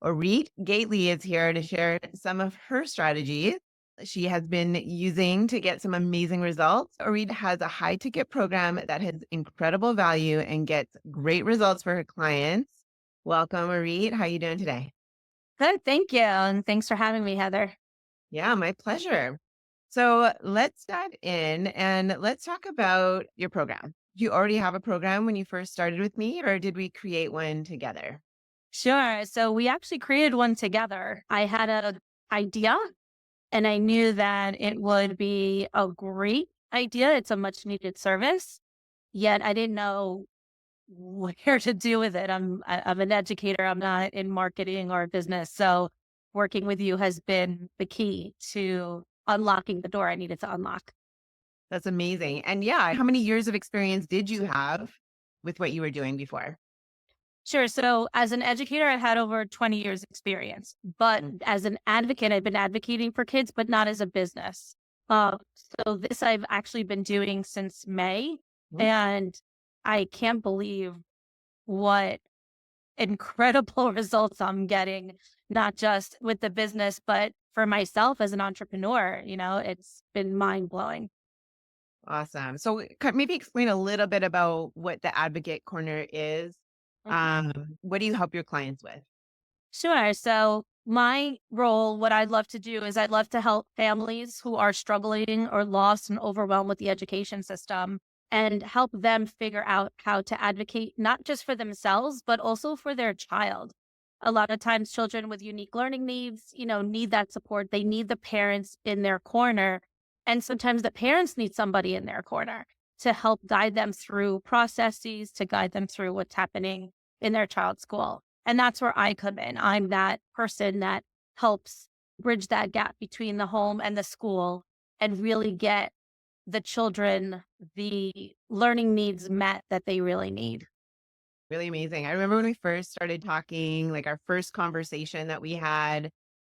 Orit Gately is here to share some of her strategies she has been using to get some amazing results. Orit has a high ticket program that has incredible value and gets great results for her clients. Welcome, Orit. How are you doing today? Good, thank you, and thanks for having me, Heather. Yeah, my pleasure. So let's dive in and let's talk about your program. Do you already have a program when you first started with me, or did we create one together? Sure. So we actually created one together. I had an idea and I knew that it would be a great idea. It's a much needed service, yet I didn't know where to do with it. I'm an educator. I'm not in marketing or business. So working with you has been the key to unlocking the door I needed to unlock. That's amazing. And yeah, how many years of experience did you have with what you were doing before? Sure. So as an educator, I've had over 20 years experience, but Mm, as an advocate, I've been advocating for kids, but not as a business. Uh, so this I've actually been doing since May, mm. and I can't believe what incredible results I'm getting, not just with the business, but for myself as an entrepreneur. It's been mind blowing. Awesome. So maybe explain a little bit about what the Advocate Corner is. What do you help your clients with? Sure. So, my role, what I'd love to do is I'd love to help families who are struggling or lost and overwhelmed with the education system and help them figure out how to advocate not just for themselves, but also for their child. A lot of times, children with unique learning needs, need that support. They need the parents in their corner. And sometimes the parents need somebody in their corner to help guide them through processes, to guide them through what's happening in their child's school. And that's where I come in. I'm that person that helps bridge that gap between the home and the school and really get the children the learning needs met that they really need. Really amazing. I remember when we first started talking, like our first conversation that we had,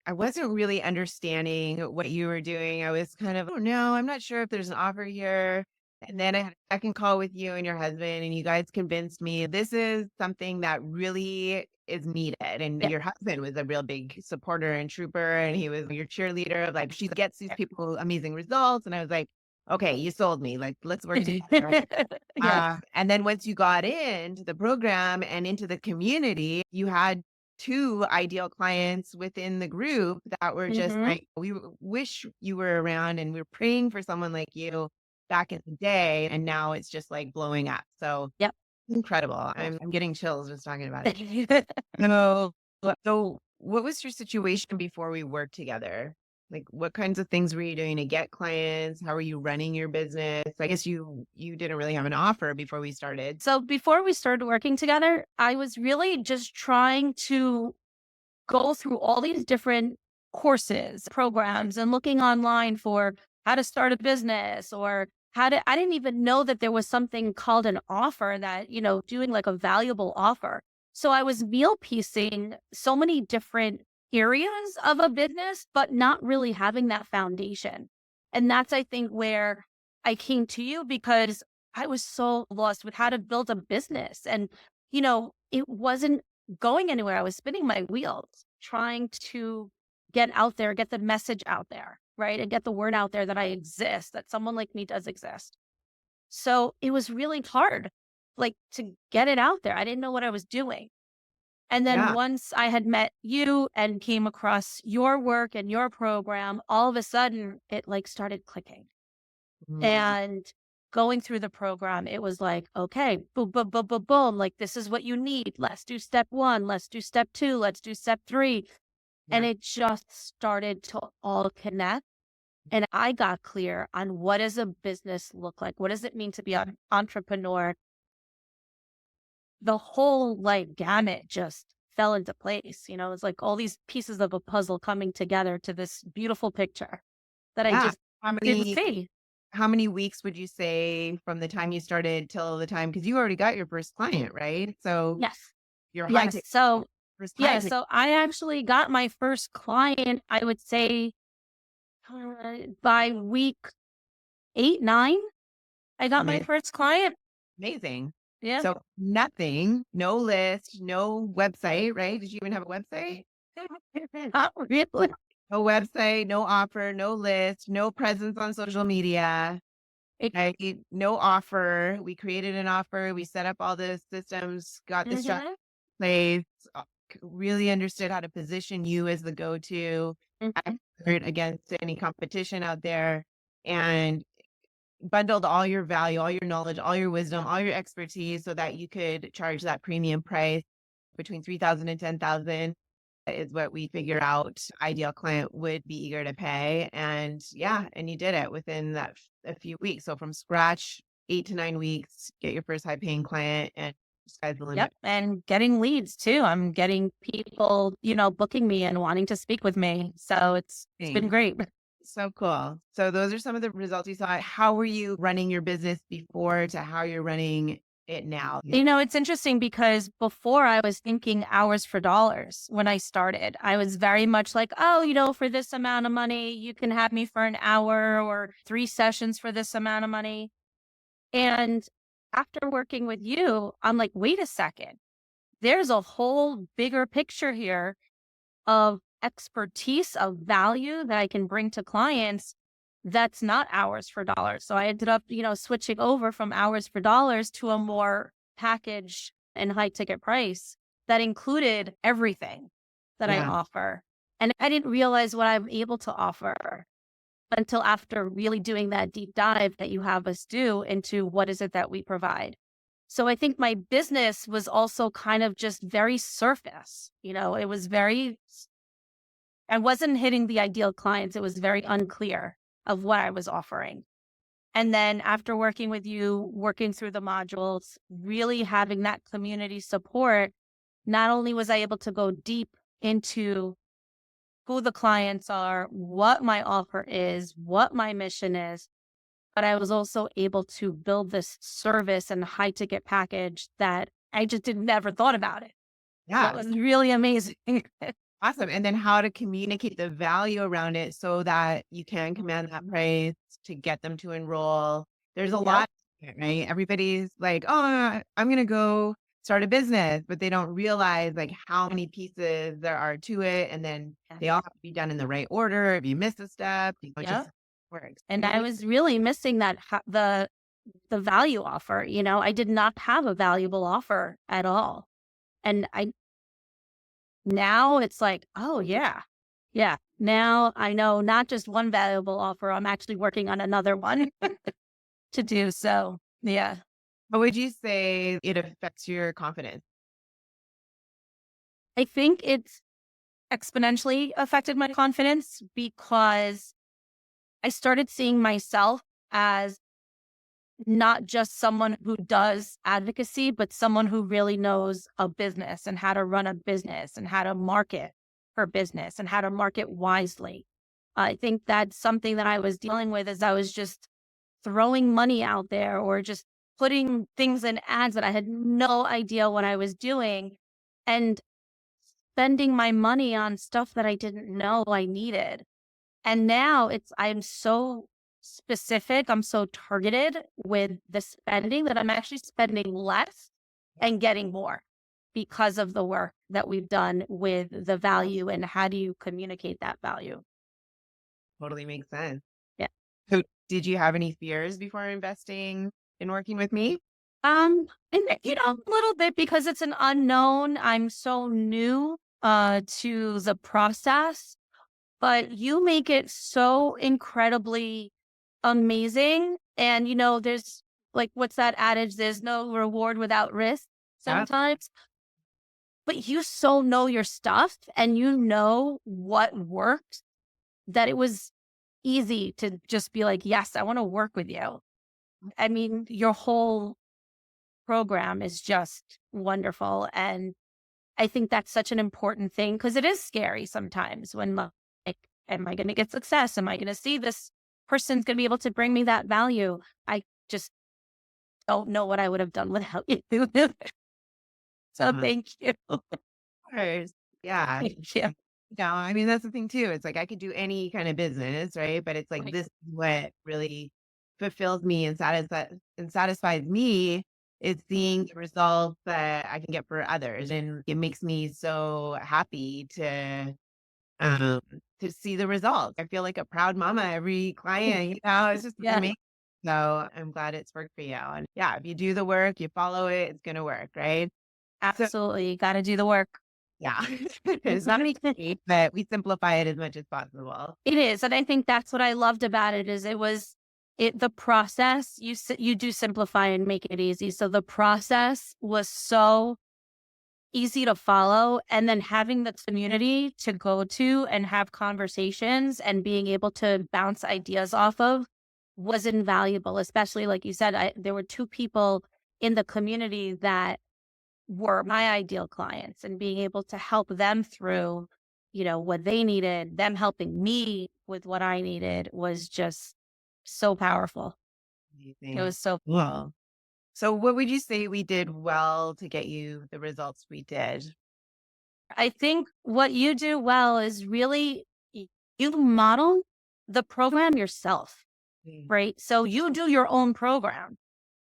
I wasn't really understanding what you were doing. I was kind of, oh no, I'm not sure if there's an offer here. And then I had a second call with you and your husband, and you guys convinced me this is something that really is needed. And Yeah. your husband was a real big supporter and trooper, and he was your cheerleader of like, she gets these people amazing results. And I was like, okay, you sold me. Like, let's work together. Yes. And then once you got into the program and into the community, you had 2 ideal clients within the group that were just Hmm. like, "We wish you were around, and we're praying for someone like you back in the day," and now it's just, like, blowing up. So, Yep. incredible. I'm getting chills just talking about it. No. So, what was your situation before we worked together? Like, what kinds of things were you doing to get clients? How were you running your business? I guess you didn't really have an offer before we started. So before we started working together, I was really just trying to go through all these different courses, programs, and looking online for how to start a business or I didn't even know that there was something called an offer that, doing like a valuable offer. So I was meal piecing so many different areas of a business, but not really having that foundation. And that's, I think, where I came to you because I was so lost with how to build a business. And, it wasn't going anywhere. I was spinning my wheels trying to get out there, get the message out there, right? And get the word out there that I exist, that someone like me does exist. So it was really hard, like to get it out there. I didn't know what I was doing. And then Yeah. once I had met you and came across your work and your program, all of a sudden it like started clicking. Mm. And going through the program, it was like, okay, boom, boom, boom, boom, boom. Like, this is what you need. Let's do step one. Let's do step two. Let's do step three. And Yeah. it just started to all connect. And I got clear on what does a business look like? What does it mean to be an entrepreneur? The whole like gamut just fell into place. It's like all these pieces of a puzzle coming together to this beautiful picture that I Yeah. just How didn't many see. how many weeks would you say from the time you started till the time, because you already got your first client, right? So Yes. your high Yes. ticket So first high yeah, ticket. so I actually got my first client, I would say, by week 8, 9, I got my Amazing. first client. Amazing. Yeah. So nothing, no list, no website, right? Did you even have a website? Not really. No website, no offer, no list, no presence on social media, It, right? No offer. We created an offer. We set up all the systems, got the structure mhm, in place, really understood how to position you as the go-to mhm. expert against any competition out there, and bundled all your value, all your knowledge, all your wisdom, all your expertise so that you could charge that premium price between 3,000 and 10,000 is what we figure out ideal client would be eager to pay. And yeah, and you did it within a few weeks. So from scratch, 8 to 9 weeks, get your first high paying client and sky's the Yep. limit. And getting leads too. I'm getting people, booking me and wanting to speak with me. So it's been Thanks. great. So cool. So those are some of the results you saw. How were you running your business before to how you're running it now? It's interesting because before I was thinking hours for dollars when I started. I was very much like, oh, for this amount of money, you can have me for an hour or 3 sessions for this amount of money. And after working with you, I'm like, wait a second. There's a whole bigger picture here of expertise, of value that I can bring to clients that's not hours for dollars. So I ended up, switching over from hours for dollars to a more package and high ticket price that included everything that I Yeah. offer. And I didn't realize what I'm able to offer until after really doing that deep dive that you have us do into what is it that we provide. So I think my business was also kind of just very surface. It was I wasn't hitting the ideal clients. It was very unclear of what I was offering. And then after working with you, working through the modules, really having that community support, not only was I able to go deep into who the clients are, what my offer is, what my mission is, but I was also able to build this service and high ticket package that I just did never thought about it. So it Yeah. was really amazing. Awesome. And then how to communicate the value around it so that you can command that price to get them to enroll. There's a Yep. lot, right? Everybody's like, oh, I'm going to go start a business, but they don't realize like how many pieces there are to it. And then they all have to be done in the right order. If you miss a step, it just Yep. works. And I was really missing that the value offer. I did not have a valuable offer at all. And I now it's like, oh yeah. Yeah. Now I know not just one valuable offer, I'm actually working on another one to do. So yeah. How would you say it affects your confidence? I think it's exponentially affected my confidence because I started seeing myself as not just someone who does advocacy, but someone who really knows a business and how to run a business and how to market her business and how to market wisely. I think that's something that I was dealing with as I was just throwing money out there or just putting things in ads that I had no idea what I was doing and spending my money on stuff that I didn't know I needed. And now I'm so specific, I'm so targeted with the spending that I'm actually spending less and getting more because of the work that we've done with the value and how do you communicate that value. Totally makes sense. Yeah. So did you have any fears before investing in working with me? And a little bit because it's an unknown. I'm so new to the process, but you make it so incredibly amazing. And, there's like, what's that adage? There's no reward without risk Yeah. sometimes, but you so know your stuff and you know what works that it was easy to just be like, yes, I want to work with you. I mean, your whole program is just wonderful. And I think that's such an important thing because it is scary sometimes when like, am I going to get success? Am I going to see this person's going to be able to bring me that value? I just don't know what I would have done without you. So Uh, thank you. of course. Yeah. Thank you. No, I mean, that's the thing too. It's like I could do any kind of business, right? But it's like Right. this is what really fulfills me and satisfies me. is seeing the results that I can get for others. And it makes me so happy um, to see the results. I feel like a proud mama every client, it's just Yeah, amazing. So I'm glad it's worked for you. And yeah, if you do the work, you follow it, it's going to work, right? So absolutely. Got to do the work. yeah, it's not easy, but we simplify it as much as possible. It is, and I think that's what I loved about it is the process, you do simplify and make it easy, so the process was so easy to follow, and then having the community to go to and have conversations and being able to bounce ideas off of was invaluable, especially like you said, there were 2 people in the community that were my ideal clients and being able to help them through, what they needed, them helping me with what I needed was just so powerful. It Amazing. was so Well, so what would you say we did well to get you the results we did? I think what you do well is really you model the program yourself, Mm. right? So you do your own program.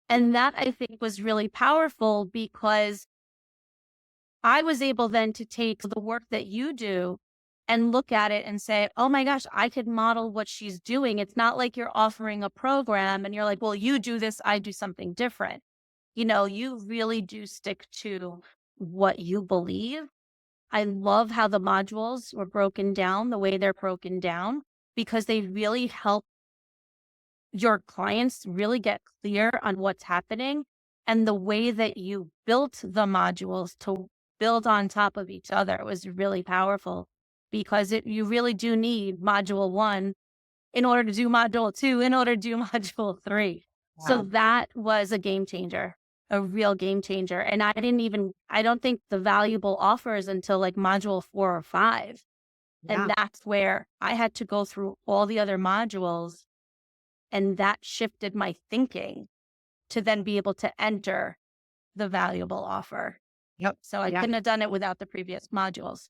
And that I think was really powerful because I was able then to take the work that you do and look at it and say, oh my gosh, I could model what she's doing. It's not like you're offering a program and you're like, well, you do this, I do something different. You really do stick to what you believe. I love how the modules were broken down the way they're broken down because they really help your clients really get clear on what's happening and the way that you built the modules to build on top of each other was really powerful because you really do need module 1 in order to do module 2 in order to do module 3. So Wow. that was a game changer, a real game changer, and I don't think the valuable offers until like module 4 or 5, Yeah. and that's where I had to go through all the other modules, and that shifted my thinking to then be able to enter the valuable offer. Yep. So I Yeah. couldn't have done it without the previous modules.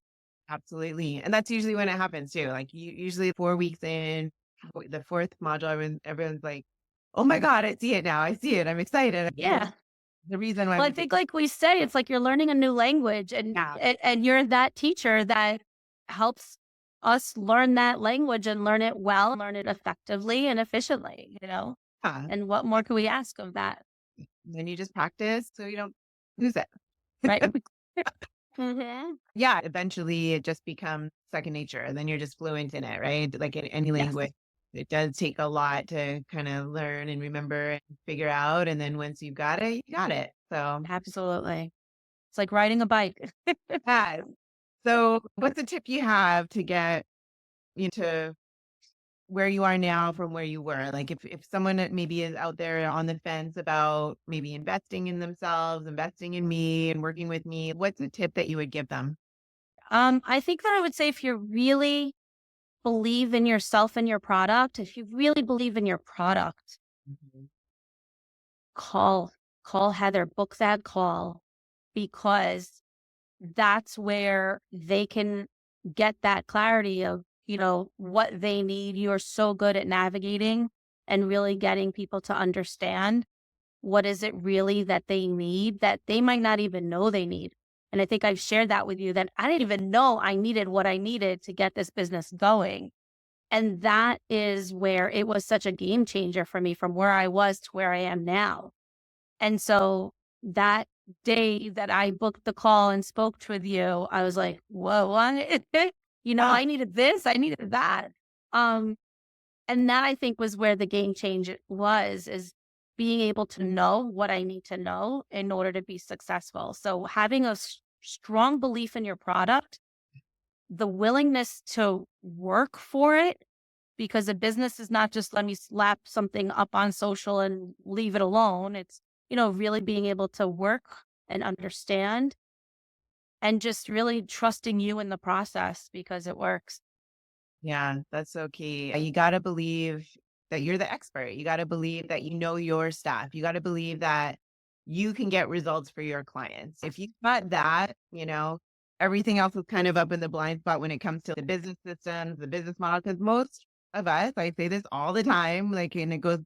Absolutely. And that's usually when it happens too. Like usually 4 weeks in, the fourth module, everyone's like, oh my God, I see it now. I see it. I'm excited. Yeah. The reason why Well, I we do. think like we say, it's like you're learning a new language Yeah. and you're that teacher that helps us learn that language and learn it well, learn it effectively and efficiently. Yeah. And what more can we ask of that? Then you just practice so you don't lose it. Right. hmm Yeah. Eventually it just becomes second nature. And then you're just fluent in it, right? Like in any Yes, language. It does take a lot to kind of learn and remember and figure out. And then once you've got it, you got it. So, absolutely. It's like riding a bike. yeah. So, what's a tip you have to get to where you are now from where you were? Like if someone that maybe is out there on the fence about maybe investing in themselves, investing in me and working with me, what's a tip that you would give them? I think that I would say if you really believe in yourself and your product, if you really believe in your product, Mhm. call, call Heather, book that call because that's where they can get that clarity of, what they need. You're so good at navigating and really getting people to understand what is it really that they need that they might not even know they need. And I think I've shared that with you that I didn't even know I needed what I needed to get this business going. And that is where it was such a game changer for me from where I was to where I am now. And so that day that I booked the call and spoke with you, I was like, whoa, what? Yeah. I needed this, I needed that. Um, and that I think was where the game change is being able to know what I need to know in order to be successful. So having a strong belief in your product, the willingness to work for it, because a business is not just let me slap something up on social and leave it alone. It's, really being able to work and understand and just really trusting you in the process because it works. Yeah, that's so key. You got to believe that you're the expert. You got to believe that you know your stuff. You got to believe that you can get results for your clients. If you got that, everything else is kind of up in the blind spot when it comes to the business systems, the business model. Because most of us, I say this all the time, like, and it goes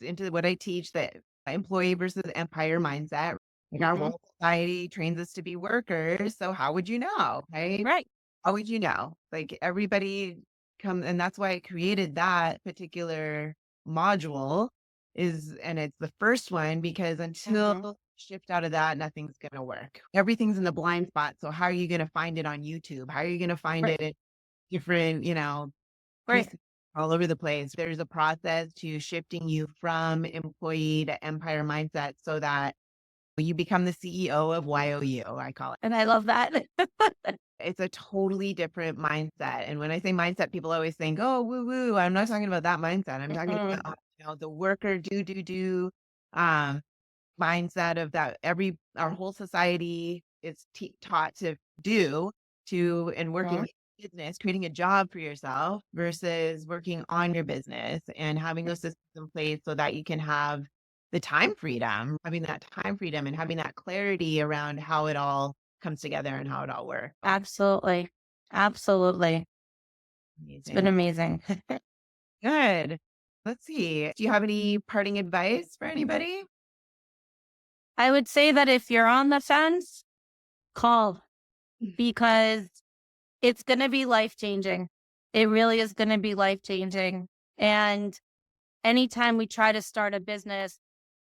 into what I teach that employee versus empire mindset. Like our Hmm. whole society trains us to be workers. So how would you know? Right? Right. How would you know? Like everybody come, and that's why I created that particular module and it's the first one because Hmm. until shift out of that, nothing's going to work. Everything's in the blind spot. So how are you going to find it on YouTube? How are you going to find Right. it in different, Right. pieces all over the place? There's a process to shifting you from employee to empire mindset so that you become the CEO of YOU, I call it. And I love that. It's a totally different mindset. And when I say mindset, people always think, oh, woo woo. I'm not talking about that mindset. I'm talking Mm-mm. about, the worker do um, mindset of that our whole society is taught to do and working Mhm. in business, creating a job for yourself versus working on your business and having those systems in place so that you can have the time freedom, having that time freedom and having that clarity around how it all comes together and how it all works. Absolutely. Absolutely. It's been Amazing. amazing. Good. Let's see. Do you have any parting advice for anybody? I would say that if you're on the fence, call because it's going to be life changing. It really is going to be life changing. And anytime we try to start a business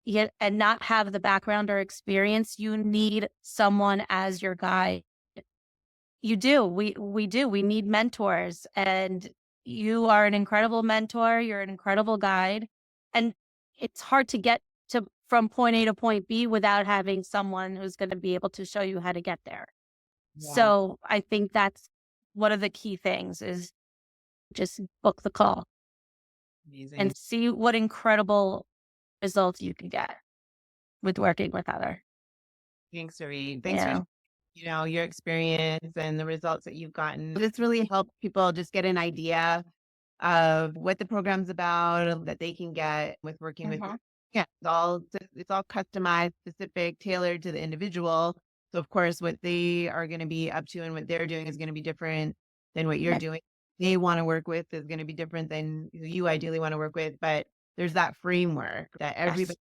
yet and not have the background or experience, you need someone as your guide. You do. We do. We need mentors, and you are an incredible mentor. You're an incredible guide, and it's hard to get to from point A to point B without having someone who's going to be able to show you how to get there. Yeah. So I think that's one of the key things is just book the call Amazing. and see what incredible results you can get with working with other. Thanks, Reed. Thanks for Yeah. your experience and the results that you've gotten. This really helps people just get an idea of what the program's about that they can get with working with you. Hmm. Yeah, it's all customized, specific, tailored to the individual. So of course, what they are going to be up to and what they're doing is going to be different than what you're Right. doing. They want to work with is going to be different than who you ideally want to work with. But there's that framework that Yes. everybody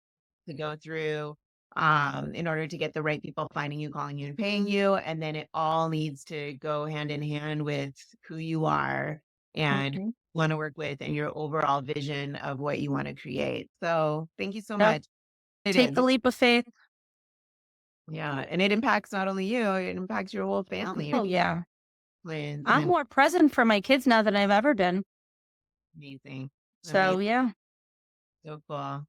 to go through in order to get the right people finding you, calling you, and paying you. And then it all needs to go hand in hand with who you are and Hmm. want to work with and your overall vision of what you want to create. So thank you so Yep. much. It Take is. the leap of faith. Yeah. And it impacts not only you, it impacts your whole family, your Oh yeah. plans, I'm and more present for my kids now than I've ever been. amazing. So Amazing. yeah. So cool.